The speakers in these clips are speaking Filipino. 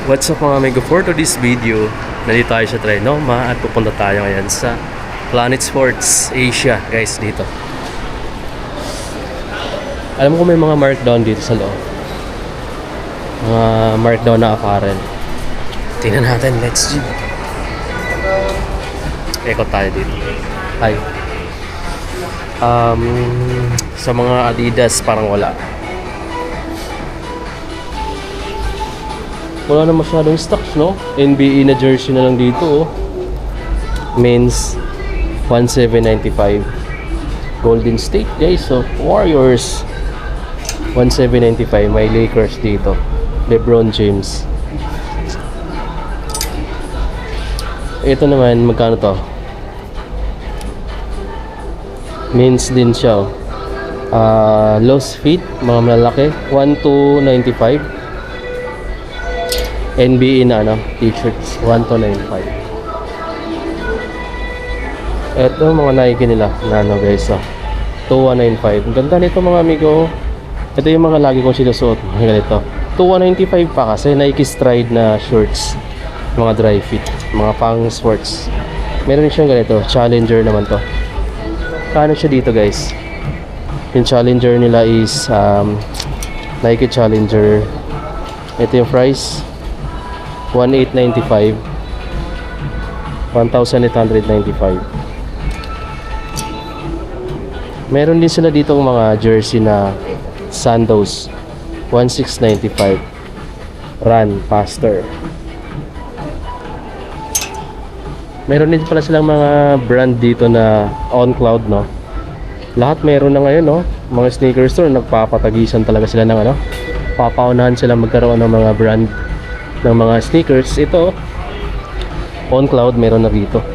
What's up mga amigo, for today's video, nandito tayo sa Trinoma at pupunta tayo ngayon sa Planet Sports Asia guys dito. Alam ko may mga markdown dito sa loob. Mga markdown na apparel. Tingnan natin, let's go. Ikot tayo dito. Hi. Sa mga Adidas parang wala. Wala na masyadong stocks, no? NBA na jersey na lang dito, oh. Men's 1795. Golden State, guys, so Warriors 1795. May Lakers dito. LeBron James. Ito naman, magkano to? Men's din siya, oh. Loose fit, mga malalaki, 1295. NBA na t-shirts 1295. Ito mga Nike nila na guys, 2195. Ang ganda nito mga amigo. Ito yung mga lagi kong sinusuot, mga ganito. 2195 pa kasi Nike Stride na shorts, mga dry fit, mga pang sports. Meron siyang ganito, Challenger naman to. Kano siya dito guys? Yung Challenger nila is Nike Challenger. Ito yung price, 1895. 1895. Meron din sila dito mga jersey na Sandos 1695. Run faster. Meron din pala silang mga brand dito na On Cloud, no. Lahat meron na ngayon, no. Mga sneakers store nagpapatagisan talaga sila ng papaunahan sila magkaroon ng mga brand ng mga sneakers. Ito On Cloud meron na dito.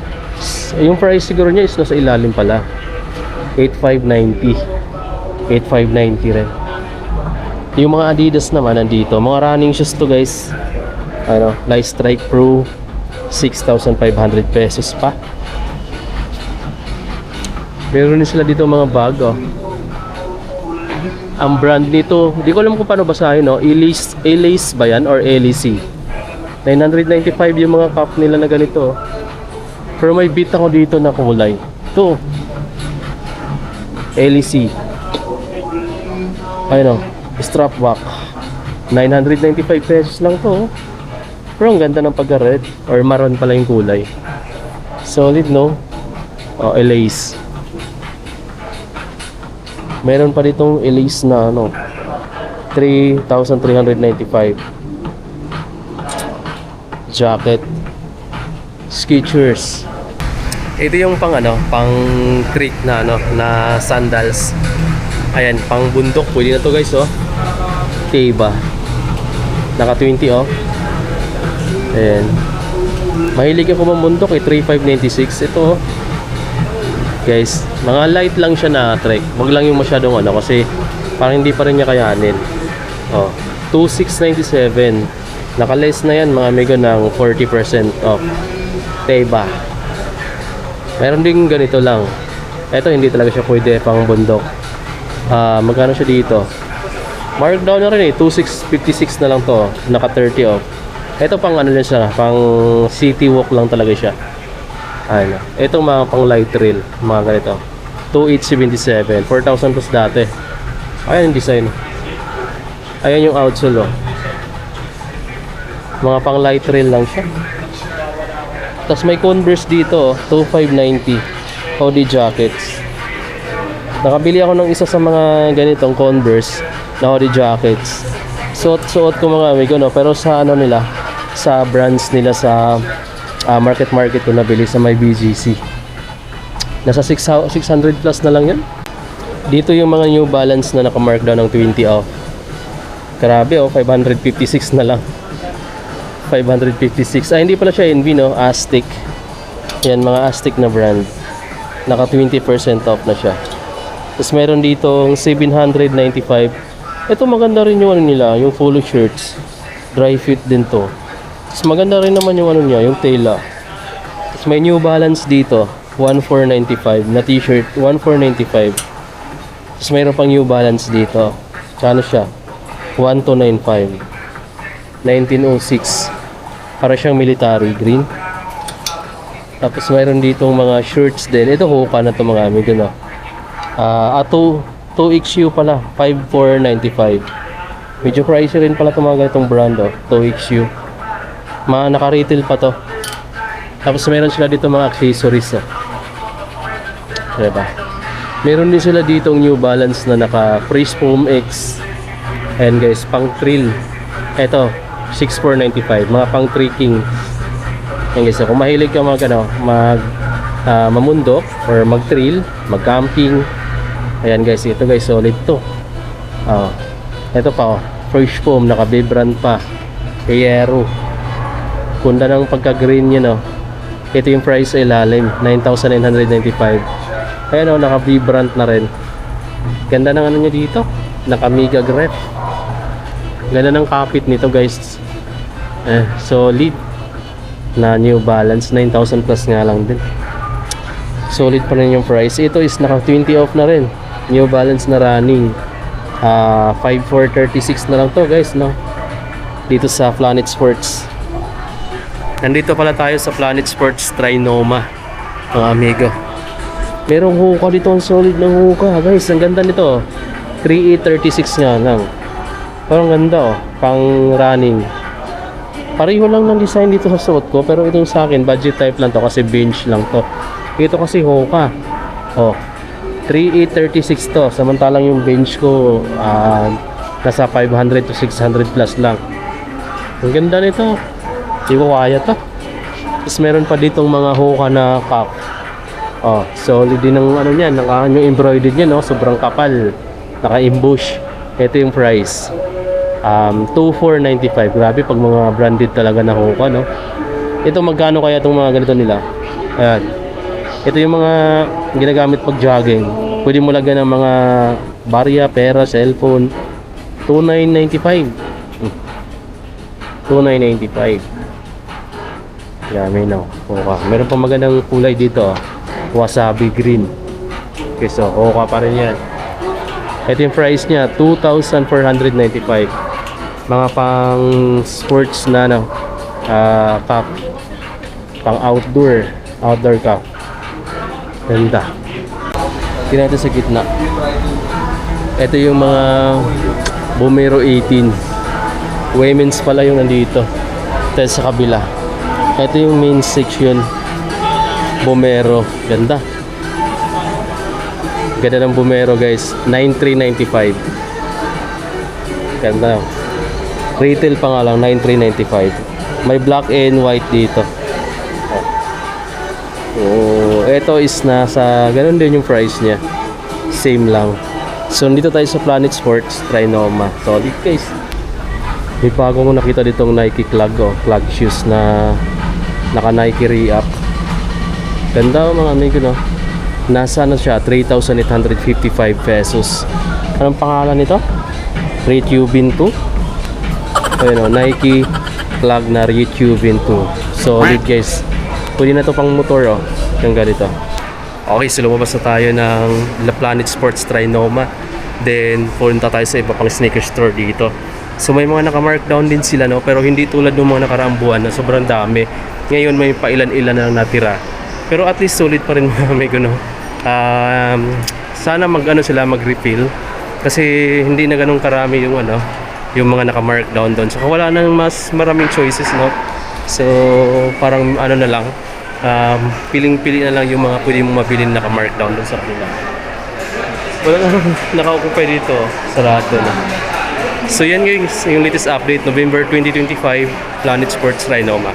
Yung price siguro niya is nasa ilalim pala, 8590. 8590 rin. Yung mga Adidas naman nandito, mga running shoes to guys. Light Strike Pro 6,500 pesos pa. Meron din sila dito mga bag, oh. Ang brand nito, di ko alam kung paano basahin, no. Elace ba yan or LEC? 995 yung mga cup nila na ganito, oh. Pero may bit ako dito na kulay. Ito LEC. Ayun, oh. Strap back 995 pesos lang to, oh. Pero ang ganda ng pagka-red or maroon pala yung kulay. Solid, no? Oh, Elace. Meron pa ditong Elace na 3,395. Jacket, Skechers. Ito yung pang trick na na sandals. Ayan, pang bundok, pwede na to guys, oh. Teva. Naka 20, oh. Ayan. Mahilig ako mambundok, 3,596 ito, oh. Guys, mga light lang siya na trek. Wag lang yung masyadong kasi parang hindi pa rin niya kayanin. Oh, 2,697. Naka-less na yan mga amigo ng 40% off. Teva. Meron din ganito lang. Ito hindi talaga siya pwede pang bundok. Magkano siya dito? Markdown na rin, 2,656 na lang to. Naka 30 off. Ito pang lang siya, pang city walk lang talaga siya. Ayun. Itong mga pang light trail, mga ganito. 2,877. 4,000 plus dati. Ayan yung design. Ayan yung outsole, oh. Mga pang light trail lang siya. Tapos may Converse dito, 2,590. Hoodie jackets. Nakabili ako ng isa sa mga ganitong Converse na hoodie jackets. Suot ko mga amigo, no? Pero sa nila, sa brands nila sa market ko nabili sa may BGC. Nasa 600 plus na lang yan. Dito yung mga New Balance na naka-markdown ng 20 off. Grabe, oh, 556 na lang. 556. Hindi pala siya NB, no? Aztec. Yan, mga Aztec na brand. Naka 20% off na siya. Tapos meron ditong 795. Ito maganda rin yung nila, yung polo shirts. Dry fit din to. Tapos maganda rin naman yung niya, yung tela. Tapos may New Balance dito, 1495 na t-shirt, 1495. Tapos mayroon pang New Balance dito. Kano siya? 1295. 1906. Para siyang military green. Tapos mayroon ditong mga shirts din. Ito Hoka na to mga amigo, no. 2XU pala, 5495. Medyo pricey rin pala itong mga ganitong brand, oh. 2XU. Naka-retail pa to. Tapos meron sila dito mga accessories, oh. Diba? Meron din sila dito New Balance na naka Freeze Foam X. Ayan guys, pang trail. Ito, 6495, mga pang trekking. Ayan guys, kung mahilig ka mamundok or mag-trail, mag-camping. Ayan guys, ito guys, solid to. Ito pa, Fresh Foam, naka-vibrant pa. Aero. Kunda ng pagka-green yun, ito yung price sa ilalim, 9,995. Ayan, naka-vibrant na rin. Ganda ng ano nyo dito, naka-mega grip. Ganda ng kapit nito guys. Solid na New Balance, 9,000 plus nga lang din. Solid pa rin yung price. Ito is naka 20 off na rin. New Balance na running. 5436 na lang to guys, no? Dito sa Planet Sports. Nandito pala tayo sa Planet Sports Trinoma, mga amigo. Merong Hoka dito, ang solid ng Hoka guys. Ang ganda nito, 3836 nga lang. Parang ganda, pang running. Pareho lang ng design dito sa suot ko, pero itong sa akin budget type lang to kasi bench lang to. Ito kasi Hoka. 3836 to. Samantalang yung bench ko nasa 500 to 600 plus lang. Ang ganda nito. Hindi ko kaya to. Tapos meron pa ditong mga Hoka na cup. Solid din ng ano niyan, yung embroidered niya, no? Sobrang kapal. Naka-emboss. Ito yung price. 2495. Grabe pag mga branded talaga na Hoka, no? Ito magkano kaya itong mga ganito nila? Ayan. Ito yung mga ginagamit pag jogging. Pwede mo lagyan ng mga barya, pera, cellphone. 2995. 2995. Yummy, no? Hoka. Meron pa magandang kulay dito, wasabi green. Okay, so Hoka pa rin yan. Ito yung price niya, 2,495. Mga pang sports na cup. Pang outdoor cup. Ganda. Tingnan natin sa gitna. Ito yung mga Bomero 18. Women's pala yung nandito. Ito sa kabila. Ito yung main section. Bomero. Ganda. Ganda ng Bomero guys. 9,395. Ganda. Retail pa nga lang, 9,395. May black and white dito. Ito is nasa ganun din yung price niya. Same lang. So dito tayo sa Planet Sports Trinoma. Solid guys. May bago ko nakita ditong Nike clog, clog shoes na naka Nike Re-Up. Ganda mga amigo, no? Nasa siya 3,855 pesos. Anong pangalan nito? Retubin 2. Ayun, Nike clog na Retubin 2. Solid guys. Pwede na to pang motor, yung ganito. Okay, so lumabas na tayo ng La Planet Sports Trinoma. Then punta tayo sa iba pang sneaker store dito. So may mga naka-markdown din sila, no? Pero hindi tulad ng mga nakaraang buwan na sobrang dami. Ngayon may pailan-ilan na natira. Pero at least solid pa rin mga amigo, no? Sana mag-refill. Kasi hindi na ganun karami yung yung mga naka-markdown doon. So wala nang mas maraming choices, no? So parang na lang, piling-pili na lang yung mga pwede mong mabili na naka-markdown doon sa kanila. Wala nang naka-occupy dito, sarado na. So yan guys, yung latest update, November 2025, Planet Sports Trinoma.